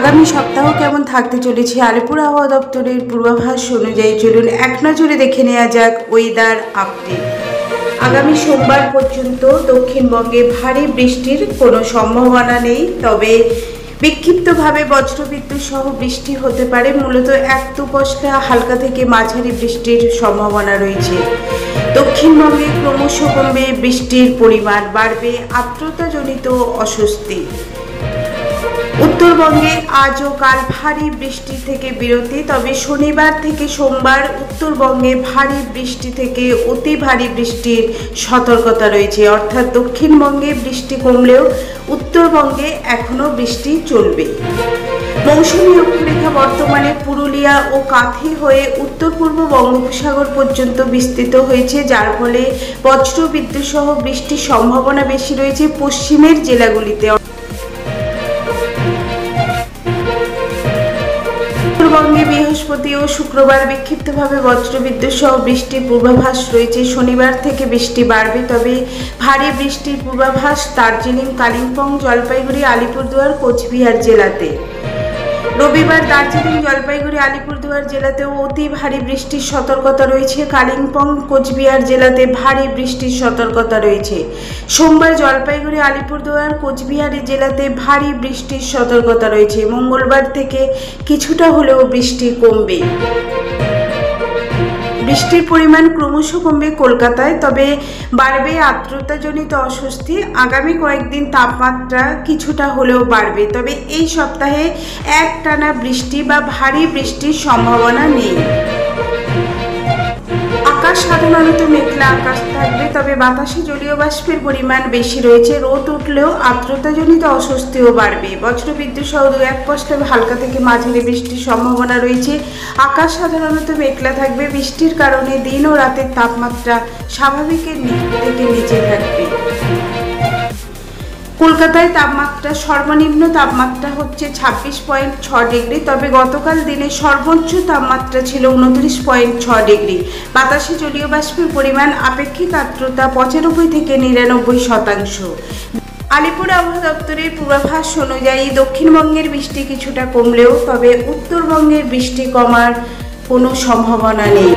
আগামী সপ্তাহ কেমন থাকতে চলেছে আলিপুর আবহাওয়া দপ্তরের পূর্বাভাস অনুযায়ী চলুন এক নজরে দেখে নেওয়া যাক ওয়েদার আপডেট। আগামী সোমবার পর্যন্ত দক্ষিণবঙ্গে ভারী বৃষ্টির কোনো সম্ভাবনা নেই, তবে বিক্ষিপ্তভাবে বজ্রবিদ্যুৎ সহ বৃষ্টি হতে পারে। মূলত 1-2 পশলা হালকা থেকে মাঝারি বৃষ্টির সম্ভাবনা রয়েছে। দক্ষিণবঙ্গে ক্রমশ কমবে বৃষ্টির পরিমাণ, বাড়বে আর্দ্রতাজনিত অস্বস্তি। উত্তরবঙ্গে আজ ও কাল ভারী বৃষ্টি থেকে বিরতি, তবে শনিবার থেকে সোমবার উত্তরবঙ্গে ভারী বৃষ্টি থেকে অতি ভারী বৃষ্টির সতর্কতা রয়েছে। অর্থাৎ দক্ষিণবঙ্গে বৃষ্টি কমলেও উত্তরবঙ্গে এখনও বৃষ্টি চলবে। মৌসুমী অক্ষরেখা বর্তমানে পুরুলিয়া ও কাঁথি হয়ে উত্তর পূর্ব বঙ্গোপসাগর পর্যন্ত বিস্তৃত হয়েছে, যার ফলে বজ্রবিদ্যুৎ সহ বৃষ্টির সম্ভাবনা বেশি রয়েছে পশ্চিমের জেলাগুলিতে। উত্তরবঙ্গে বৃহস্পতি ও শুক্রবার বিক্ষিপ্তভাবে বজ্রবিদ্যুৎ সহ বৃষ্টির পূর্বাভাস রয়েছে। শনিবার থেকে বৃষ্টি বাড়বে, তবে ভারী বৃষ্টির পূর্বাভাস দার্জিলিং, কালিম্পং, জলপাইগুড়ি, আলিপুরদুয়ার, কোচবিহার জেলাতে। রবিবার দার্জিলিং, জলপাইগুড়ি, আলিপুরদুয়ার জেলাতেও অতি ভারী বৃষ্টির সতর্কতা রয়েছে। কালিম্পং, কোচবিহার জেলাতে ভারী বৃষ্টির সতর্কতা রয়েছে। সোমবার জলপাইগুড়ি, আলিপুরদুয়ার, কোচবিহার জেলাতে ভারী বৃষ্টির সতর্কতা রয়েছে। মঙ্গলবার থেকে কিছুটা হলেও বৃষ্টি কমবে। বৃষ্টির পরিমাণ ক্রমশ কমবে কলকাতায়, তবে বাড়বে আর্দ্রতাজনিত অস্বস্তি। আগামী কয়েকদিন তাপমাত্রা কিছুটা হলেও বাড়বে, তবে এই সপ্তাহে একটানা বৃষ্টি বা ভারী বৃষ্টির সম্ভাবনা নেই। আকাশ সাধারণত মেঘলা আকাশ থাকবে, তবে বাতাসে জলীয় বাষ্পের পরিমাণ বেশি রয়েছে। রোদ উঠলেও আর্দ্রতাজনিত অস্বস্তিও বাড়বে। বজ্রবিদ্যুৎ সহ 2-1 পশলা হালকা থেকে মাঝারি বৃষ্টির সম্ভাবনা রয়েছে। আকাশ সাধারণত মেঘলা থাকবে। বৃষ্টির কারণে দিন ও রাতের তাপমাত্রা স্বাভাবিকের থেকে নিচে থাকবে। কলকাতায় তাপমাত্রা সর্বনিম্ন তাপমাত্রা হচ্ছে 26.6 ডিগ্রি, তবে গতকাল দিনে সর্বোচ্চ তাপমাত্রা ছিল 29.6 ডিগ্রি। বাতাসে জলীয় বাষ্পের পরিমাণ আপেক্ষিক আর্দ্রতা 95 থেকে 99%। আলিপুর আবহাওয়া দপ্তরের পূর্বাভাস অনুযায়ী দক্ষিণবঙ্গের বৃষ্টি কিছুটা কমলেও তবে উত্তরবঙ্গের বৃষ্টি কমার কোনো সম্ভাবনা নেই।